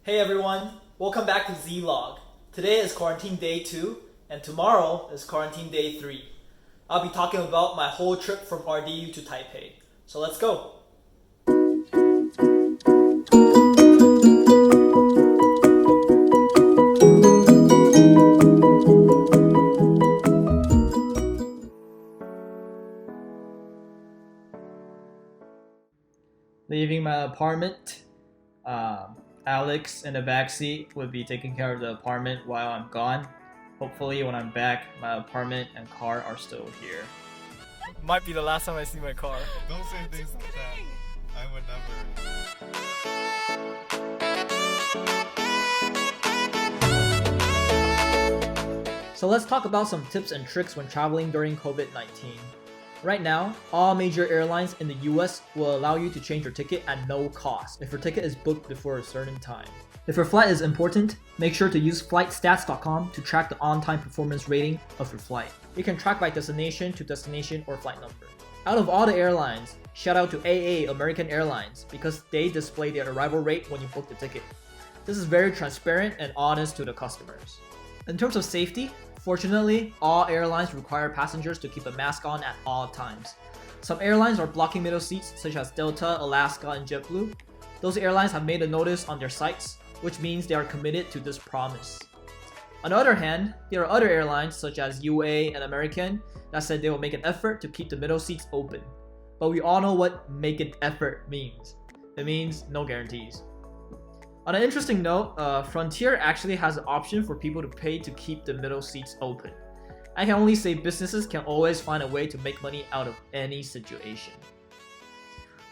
Hey everyone, welcome back to xlog. Today is quarantine day 2 and tomorrow is quarantine day 3. I'll be talking about my whole trip from RDU to Taipei. So let's go. Leaving my apartment. Alex in the backseat would be taking care of the apartment while I'm gone. Hopefully when I'm back, my apartment and car are still here. Might be the last time I see my car. Don't say things like that. I would never. So let's talk about some tips and tricks when traveling during COVID-19. Right now, all major airlines in the US will allow you to change your ticket at no cost if your ticket is booked before a certain time. If your flight is important, make sure to use flightstats.com to track the on-time performance rating of your flight. You can track by destination to destination or flight number. Out of all the airlines, shout out to AA American Airlines because they display their arrival rate when you book the ticket. This is very transparent and honest to the customers. In terms of safety, fortunately, all airlines require passengers to keep a mask on at all times. Some airlines are blocking middle seats such as Delta, Alaska, and JetBlue. Those airlines have made a notice on their sites, which means they are committed to this promise. On the other hand, there are other airlines such as UA and American that said they will make an effort to keep the middle seats open. But we all know what make an effort means. It means no guarantees. On an interesting note, Frontier actually has an option for people to pay to keep the middle seats open. I can only say businesses can always find a way to make money out of any situation.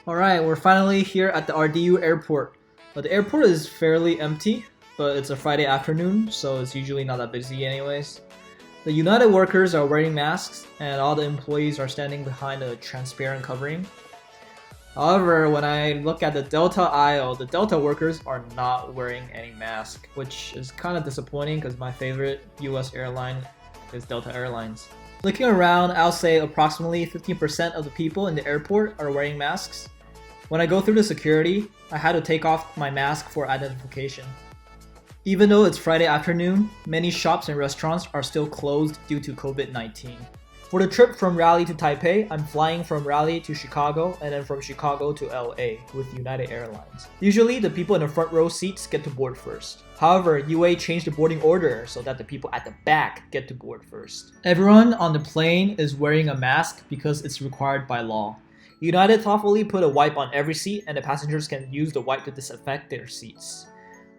Alright, we're finally here at the RDU airport. The airport is fairly empty, but it's a Friday afternoon, so it's usually not that busy anyways. The United workers are wearing masks, and all the employees are standing behind a transparent covering. However, when I look at the Delta aisle, the Delta workers are not wearing any mask, which is kind of disappointing because my favorite US airline is Delta Airlines. Looking around, I'll say approximately 15% of the people in the airport are wearing masks. When I go through the security, I had to take off my mask for identification. Even though it's Friday afternoon, many shops and restaurants are still closed due to COVID-19. For the trip from Raleigh to Taipei, I'm flying from Raleigh to Chicago and then from Chicago to LA with United Airlines. Usually, the people in the front row seats get to board first. However, UA changed the boarding order so that the people at the back get to board first. Everyone on the plane is wearing a mask because it's required by law. United thoughtfully put a wipe on every seat and the passengers can use the wipe to disinfect their seats.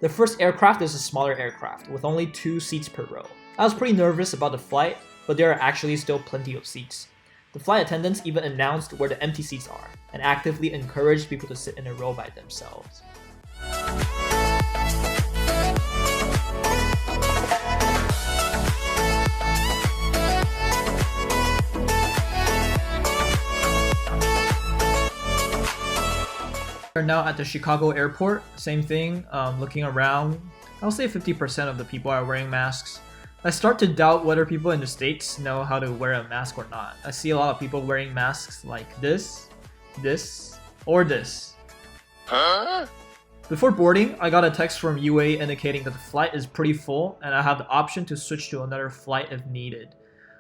The first aircraft is a smaller aircraft with only 2 seats per row. I was pretty nervous about the flight, but there are actually still plenty of seats. The flight attendants even announced where the empty seats are and actively encouraged people to sit in a row by themselves. We're now at the Chicago airport. Same thing, looking around, I'll say 50% of the people are wearing masks. I start to doubt whether people in the States know how to wear a mask or not. I see a lot of people wearing masks like this, or this. Huh? Before boarding, I got a text from UA indicating that the flight is pretty full and I have the option to switch to another flight if needed.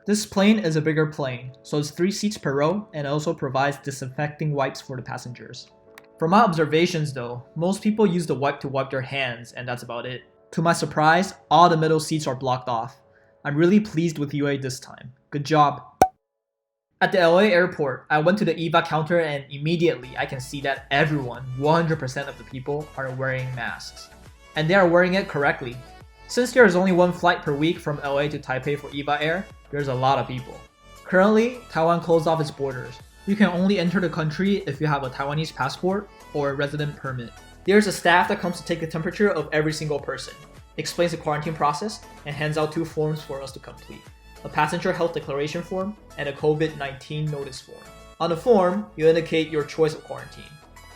This plane is a bigger plane, so it's 3 seats per row and also provides disinfecting wipes for the passengers. From my observations though, most people use the wipe to wipe their hands and that's about it. To my surprise, all the middle seats are blocked off. I'm really pleased with UA this time. Good job. At the LA airport, I went to the EVA counter and immediately I can see that everyone, 100% of the people, are wearing masks. And they are wearing it correctly. Since there is only 1 flight per week from LA to Taipei for EVA Air, there's a lot of people. Currently, Taiwan closed off its borders. You can only enter the country if you have a Taiwanese passport or a resident permit. There's a staff that comes to take the temperature of every single person, explains the quarantine process, and hands out 2 forms for us to complete. A passenger health declaration form and a COVID-19 notice form. On the form, you indicate your choice of quarantine.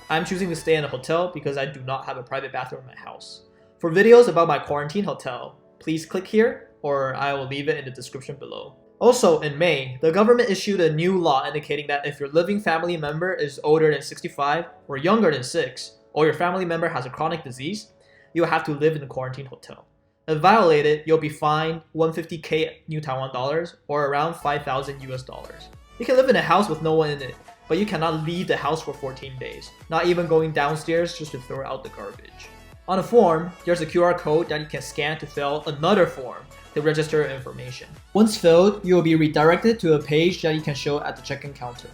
I'm choosing to stay in a hotel because I do not have a private bathroom in my house. For videos about my quarantine hotel, please click here or I will leave it in the description below. Also, in May, the government issued a new law indicating that if your living family member is older than 65 or younger than 6, or your family member has a chronic disease, you'll have to live in a quarantine hotel. If violated, you'll be fined 150k New Taiwan dollars or around 5,000 US dollars. You can live in a house with no one in it, but you cannot leave the house for 14 days, not even going downstairs just to throw out the garbage. On the form, there's a QR code that you can scan to fill another form to register your information. Once filled, you will be redirected to a page that you can show at the check-in counter.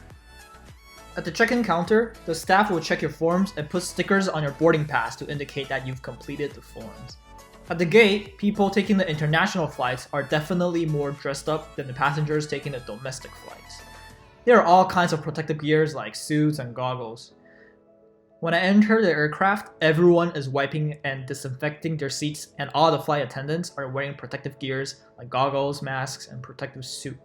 At the check-in counter, the staff will check your forms and put stickers on your boarding pass to indicate that you've completed the forms. At the gate, people taking the international flights are definitely more dressed up than the passengers taking the domestic flights. There are all kinds of protective gears like suits and goggles. When I enter the aircraft, everyone is wiping and disinfecting their seats, and all the flight attendants are wearing protective gears like goggles, masks, and protective suit.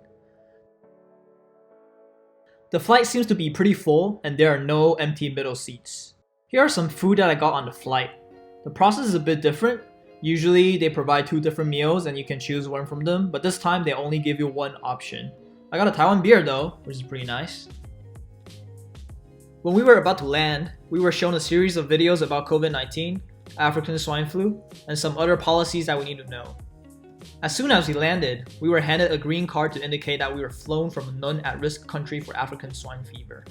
The flight seems to be pretty full, and there are no empty middle seats. Here are some food that I got on the flight. The process is a bit different. Usually they provide 2 different meals and you can choose one from them, but this time they only give you one option. I got a Taiwan beer though, which is pretty nice. When we were about to land, we were shown a series of videos about COVID-19, African swine flu, and some other policies that we need to know. As soon as we landed, we were handed a green card to indicate that we were flown from a non-at-risk country for African swine fever.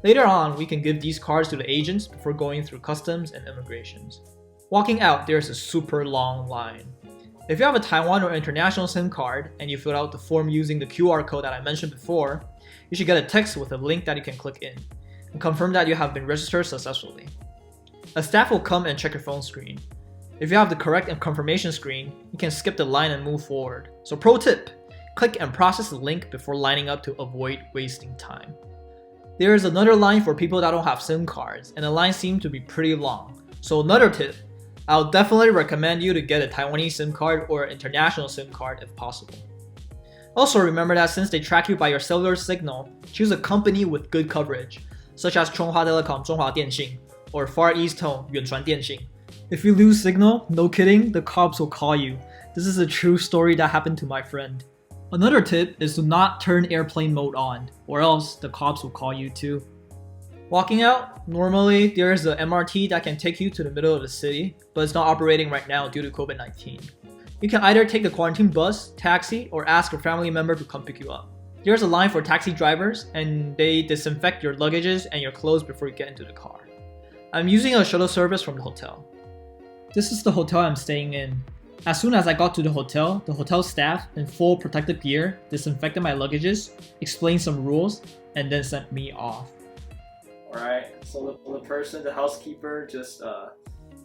Later on, we can give these cards to the agents before going through customs and immigrations. Walking out, there's a super long line. If you have a Taiwan or international SIM card and you fill out the form using the QR code that I mentioned before, you should get a text with a link that you can click in and confirm that you have been registered successfully. A staff will come and check your phone screen. If you have the correct confirmation screen, you can skip the line and move forward. So pro tip, click and process the link before lining up to avoid wasting time. There is another line for people that don't have SIM cards, and the line seemed to be pretty long. So another tip, I'll definitely recommend you to get a Taiwanese SIM card or an international SIM card if possible. Also remember that since they track you by your cellular signal, choose a company with good coverage, such as Chunghwa Telecom 中华电信 or Far East Home 远传电信. If you lose signal, no kidding, the cops will call you. This is a true story that happened to my friend. Another tip is to not turn airplane mode on, or else the cops will call you too. Walking out, normally there is an MRT that can take you to the middle of the city, but it's not operating right now due to COVID-19. You can either take the quarantine bus, taxi, or ask a family member to come pick you up. There's a line for taxi drivers, and they disinfect your luggages and your clothes before you get into the car. I'm using a shuttle service from the hotel. This is the hotel I'm staying in. As soon as I got to the hotel staff in full protective gear disinfected my luggages, explained some rules, and then sent me off. Alright, so the housekeeper just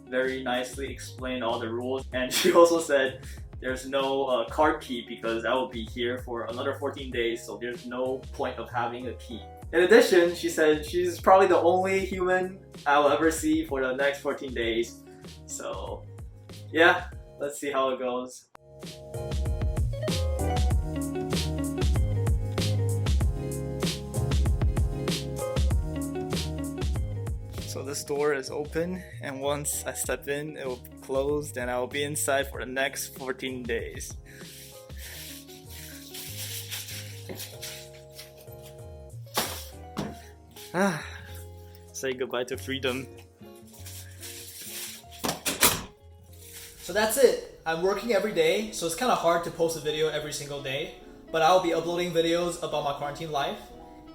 very nicely explained all the rules, and she also said there's no card key because I will be here for another 14 days, so there's no point of having a key. In addition, she said she's probably the only human I'll ever see for the next 14 days. So yeah, let's see how it goes. So this door is open, and once I step in, it will close, and I will be inside for the next 14 days. Say goodbye to freedom. So that's it. I'm working every day, so it's kind of hard to post a video every single day, but I'll be uploading videos about my quarantine life,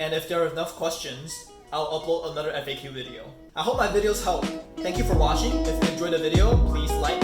and if there are enough questions, I'll upload another FAQ video. I hope my videos help. Thank you for watching. If you enjoyed the video, please like,